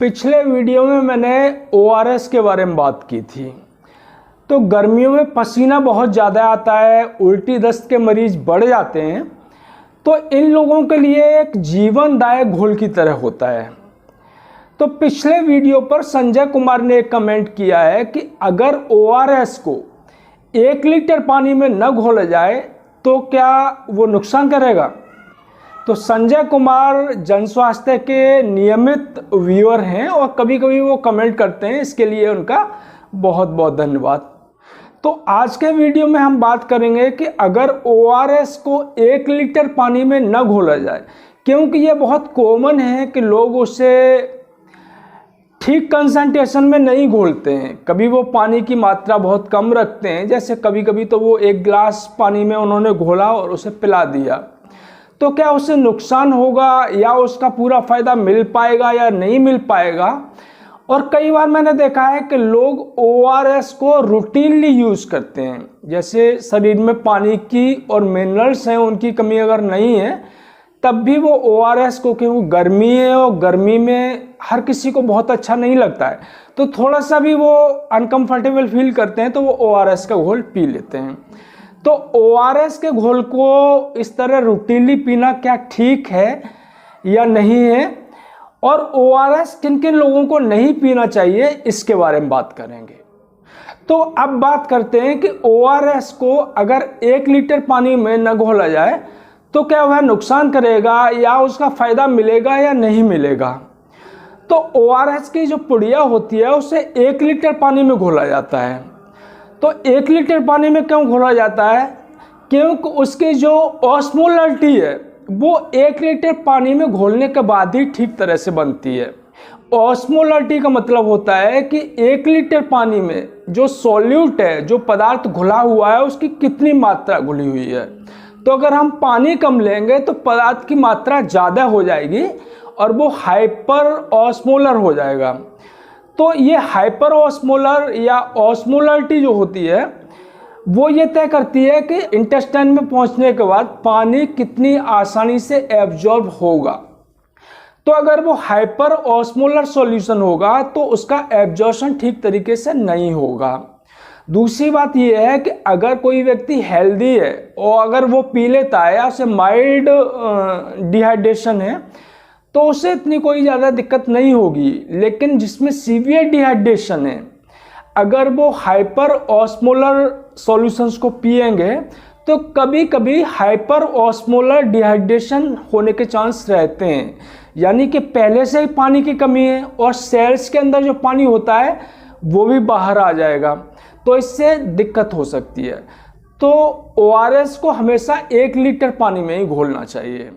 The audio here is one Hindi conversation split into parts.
पिछले वीडियो में मैंने ORS के बारे में बात की थी। तो गर्मियों में पसीना बहुत ज़्यादा आता है, उल्टी दस्त के मरीज बढ़ जाते हैं, तो इन लोगों के लिए एक जीवनदायक घोल की तरह होता है। तो पिछले वीडियो पर संजय कुमार ने एक कमेंट किया है कि अगर ORS को 1 लीटर पानी में न घोला जाए तो क्या वो नुकसान करेगा। तो संजय कुमार जन स्वास्थ्य के नियमित व्यूअर हैं और कभी कभी वो कमेंट करते हैं, इसके लिए उनका बहुत बहुत धन्यवाद। तो आज के वीडियो में हम बात करेंगे कि अगर ORS को 1 लीटर पानी में न घोला जाए, क्योंकि ये बहुत कॉमन है कि लोग उसे ठीक कंसंट्रेशन में नहीं घोलते हैं। कभी वो पानी की मात्रा बहुत कम रखते हैं, जैसे कभी कभी तो वो 1 गिलास पानी में उन्होंने घोला और उसे पिला दिया। तो क्या उससे नुकसान होगा या उसका पूरा फ़ायदा मिल पाएगा या नहीं मिल पाएगा। और कई बार मैंने देखा है कि लोग ORS को रूटीनली यूज़ करते हैं, जैसे शरीर में पानी की और मिनरल्स हैं उनकी कमी अगर नहीं है तब भी वो ORS को, क्योंकि गर्मी है और गर्मी में हर किसी को बहुत अच्छा नहीं लगता है, तो थोड़ा सा भी वो अनकंफर्टेबल फील करते हैं तो वो ORS का घोल पी लेते हैं। तो ORS के घोल को इस तरह रूटीनली पीना क्या ठीक है या नहीं है, और ORS किन किन लोगों को नहीं पीना चाहिए, इसके बारे में बात करेंगे। तो अब बात करते हैं कि ORS को अगर 1 लीटर पानी में न घोला जाए तो क्या वह नुकसान करेगा या उसका फ़ायदा मिलेगा या नहीं मिलेगा। तो ORS की जो पुड़िया होती है उसे 1 लीटर पानी में घोला जाता है। तो 1 लीटर पानी में क्यों घोला जाता है, क्योंकि उसकी जो ऑस्मोलरिटी है वो 1 लीटर पानी में घोलने के बाद ही ठीक तरह से बनती है। ऑस्मोलरिटी का मतलब होता है कि 1 लीटर पानी में जो सॉल्यूट है, जो पदार्थ घुला हुआ है, उसकी कितनी मात्रा घुली हुई है। तो अगर हम पानी कम लेंगे तो पदार्थ की मात्रा ज़्यादा हो जाएगी और वो हाइपर ऑस्मोलर हो जाएगा। तो ये हाइपर ऑस्मोलर या ऑस्मोलरिटी जो होती है वो ये तय करती है कि इंटेस्टाइन में पहुंचने के बाद पानी कितनी आसानी से एब्जॉर्ब होगा। तो अगर वो हाइपर ऑस्मोलर सॉल्यूशन होगा तो उसका एब्जॉर्प्शन ठीक तरीके से नहीं होगा। दूसरी बात ये है कि अगर कोई व्यक्ति हेल्दी है और अगर वो पी लेता है या उसे माइल्ड डिहाइड्रेशन है तो उसे इतनी कोई ज़्यादा दिक्कत नहीं होगी। लेकिन जिसमें सीवियर डिहाइड्रेशन है, अगर वो हाइपर ऑस्मोलर सॉल्यूशंस को पिएंगे तो कभी कभी हाइपर ऑस्मोलर डिहाइड्रेशन होने के चांस रहते हैं, यानी कि पहले से ही पानी की कमी है और सेल्स के अंदर जो पानी होता है वो भी बाहर आ जाएगा, तो इससे दिक्कत हो सकती है। तो ORS को हमेशा 1 लीटर पानी में ही घोलना चाहिए।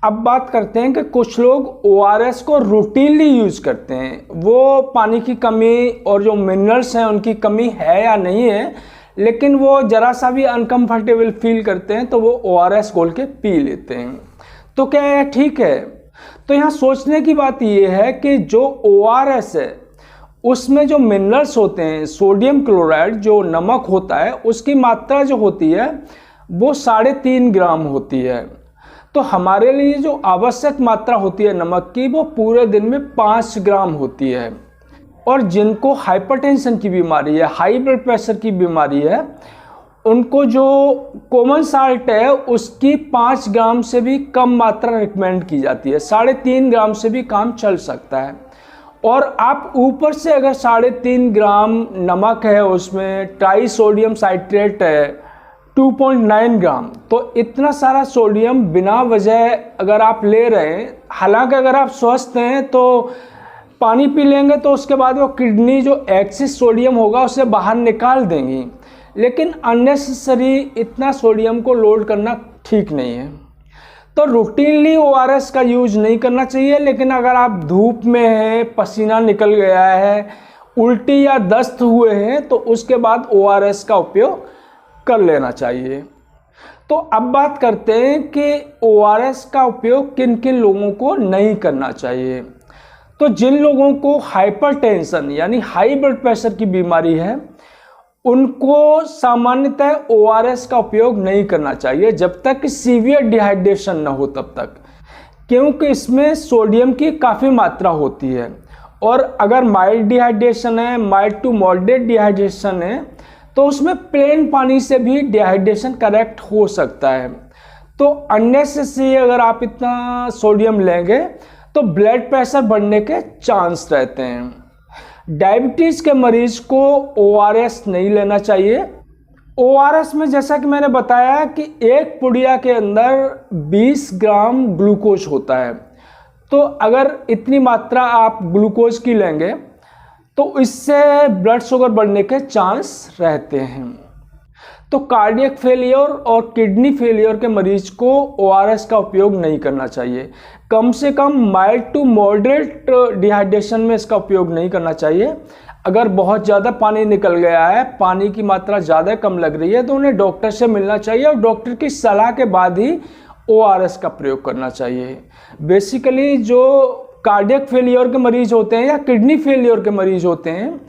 अब बात करते हैं कि कुछ लोग ORS को रूटीनली यूज़ करते हैं, वो पानी की कमी और जो मिनरल्स हैं उनकी कमी है या नहीं है, लेकिन वो ज़रा सा भी अनकंफर्टेबल फील करते हैं तो वो ORS घोल के पी लेते हैं। तो क्या यह ठीक है? तो यहाँ सोचने की बात ये है कि जो ORS है उसमें जो मिनरल्स होते हैं, सोडियम क्लोराइड जो नमक होता है, उसकी मात्रा जो होती है वो 3.5 ग्राम होती है। तो हमारे लिए जो आवश्यक मात्रा होती है नमक की वो पूरे दिन में 5 ग्राम होती है। और जिनको हाइपरटेंशन की बीमारी है, हाई ब्लड प्रेशर की बीमारी है, उनको जो कॉमन साल्ट है उसकी 5 ग्राम से भी कम मात्रा रिकमेंड की जाती है। 3.5 ग्राम से भी काम चल सकता है। और आप ऊपर से अगर 3.5 ग्राम नमक है, उसमें ट्राई सोडियम साइट्रेट है 2.9 ग्राम, तो इतना सारा सोडियम बिना वजह अगर आप ले रहे हैं, हालांकि अगर आप स्वस्थ हैं तो पानी पी लेंगे तो उसके बाद वो किडनी जो एक्सेस सोडियम होगा उसे बाहर निकाल देंगी, लेकिन अननेसेसरी इतना सोडियम को लोड करना ठीक नहीं है। तो रूटीनली ORS का यूज नहीं करना चाहिए, लेकिन अगर आप धूप में हैं, पसीना निकल गया है, उल्टी या दस्त हुए हैं तो उसके बाद ORS का उपयोग कर लेना चाहिए। तो अब बात करते हैं कि ORS का उपयोग किन किन लोगों को नहीं करना चाहिए। तो जिन लोगों को हाइपरटेंशन यानी हाई ब्लड प्रेशर की बीमारी है उनको सामान्यतः ORS का उपयोग नहीं करना चाहिए जब तक सीवियर डिहाइड्रेशन न हो तब तक, क्योंकि इसमें सोडियम की काफ़ी मात्रा होती है। और अगर माइल्ड डिहाइड्रेशन है, माइल्ड टू मॉडरेट डिहाइड्रेशन है, तो उसमें प्लेन पानी से भी डिहाइड्रेशन करेक्ट हो सकता है। तो अननेसेसरी अगर आप इतना सोडियम लेंगे तो ब्लड प्रेशर बढ़ने के चांस रहते हैं। डायबिटीज़ के मरीज को ORS नहीं लेना चाहिए। ORS में जैसा कि मैंने बताया कि एक पुड़िया के अंदर 20 ग्राम ग्लूकोज होता है। तो अगर इतनी मात्रा आप ग्लूकोज की लेंगे तो इससे ब्लड शुगर बढ़ने के चांस रहते हैं। तो कार्डियक फेलियर और किडनी फेलियर के मरीज को ORS का उपयोग नहीं करना चाहिए। कम से कम माइल्ड टू मॉडरेट डिहाइड्रेशन में इसका उपयोग नहीं करना चाहिए। अगर बहुत ज़्यादा पानी निकल गया है, पानी की मात्रा ज़्यादा कम लग रही है, तो उन्हें डॉक्टर से मिलना चाहिए और डॉक्टर की सलाह के बाद ही ORS का प्रयोग करना चाहिए। बेसिकली जो कार्डियक फेलियर के मरीज होते हैं या किडनी फेलियर के मरीज होते हैं,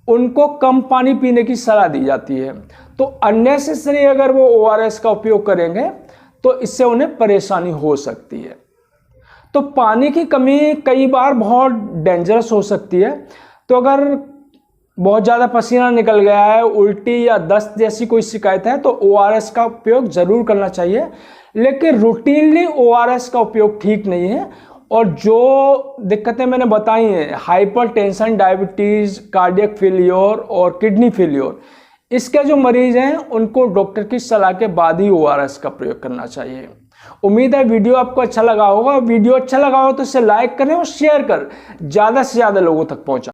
उनको कम पानी पीने की सलाह दी जाती है। तो अननेसेसरी अगर वो ORS का उपयोग करेंगे तो इससे उन्हें परेशानी हो सकती है। तो पानी की कमी कई बार बहुत डेंजरस हो सकती है। तो अगर बहुत ज़्यादा पसीना निकल गया है, उल्टी या दस्त जैसी कोई शिकायत है, तो ORS का उपयोग ज़रूर करना चाहिए। लेकिन रूटीनली ORS का उपयोग ठीक नहीं है। और जो दिक्कतें मैंने बताई हैं, हाइपरटेंशन, डायबिटीज़, कार्डियक फेलियर और किडनी फेलियर, इसके जो मरीज़ हैं उनको डॉक्टर की सलाह के बाद ही ORS का प्रयोग करना चाहिए। उम्मीद है वीडियो आपको अच्छा लगा होगा। वीडियो अच्छा लगा हो तो इसे लाइक करें और शेयर कर ज़्यादा से ज़्यादा लोगों तक पहुँचाएं।